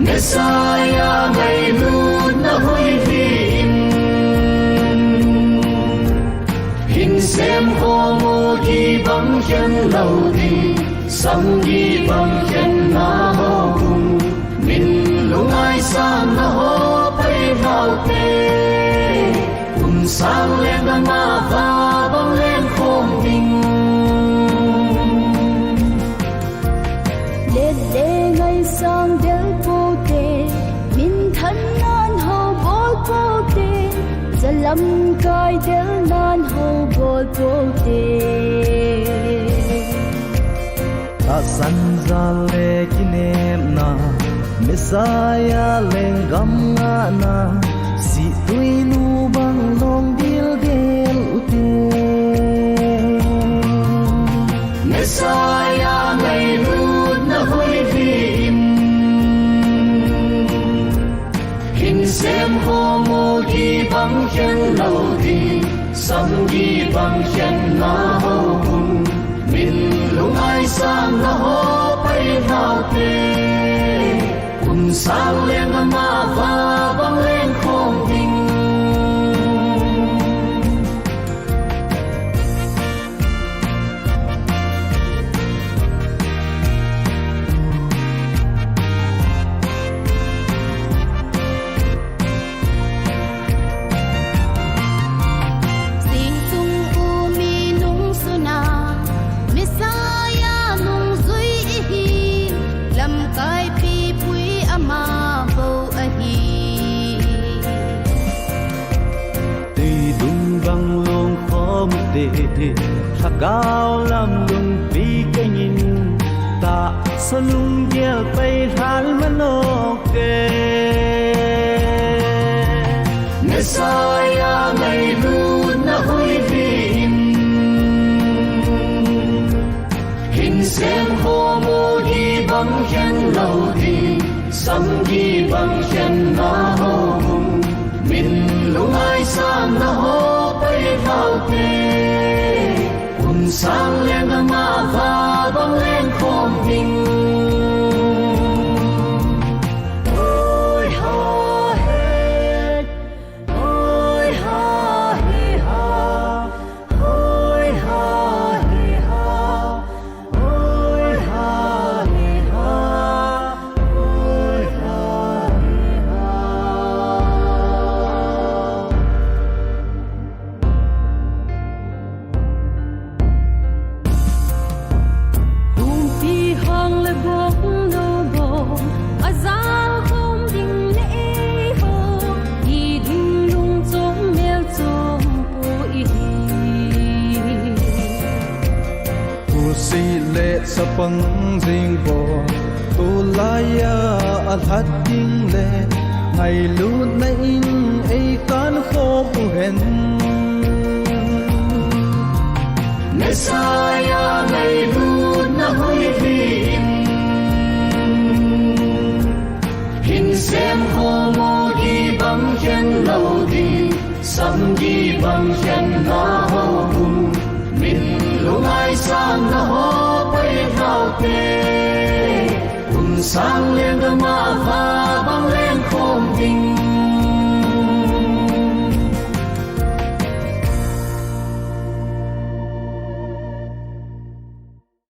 Messiah ngày luôn na hoi vin hình xem ho mô đi bằng chân lâu đi sam đi bằng chân na ho cùng mình lung ai sang na ho bay vào tê cùng sang lên na ma va bằng lên không vinh để ngày sang del vô tê min thân nan ho bol vô tê giờ lâm cai del nan ho bol vô tê ta san ra le kinem na Messiah leng gam nga na si tui nu bang long dil del ute Messiah ngày luôn na hoi vin hình xem ho mô đi bằng chân lâu đi sam đi bằng chân na ho cùng mình lung ai sang na ho bay vào tê cùng sang lên na ma va bằng lên không vinh thà cao làm lung vì cái nhìn ta sao lung kia bay hàn mà nó kề Messiah ngày luôn na hoi vin hình xem ho mô đi bằng chân lâu đi sam đi bằng chân na ho cùng mình lung ai sang na ho bay vào tê sang lên na ma va bằng lên không vinh ôi ha hết ôi ha hi ha ôi ha hi ha ôi ha hi ha ôi ha hi ha hang le bok no bo azal không ding le ho i ding lung chong mel chong po i tu si le sa pang jing bo tu la ya a that ding le ngày lu na in ei kan kho pu hen Messiah ngày luôn na hoi vin hình xem ho mô đi bằng chân lâu đi sam đi bằng chân na ho cùng mình lung ai sang na ho bay vào tê cùng sang lên na ma va bằng lên không vinh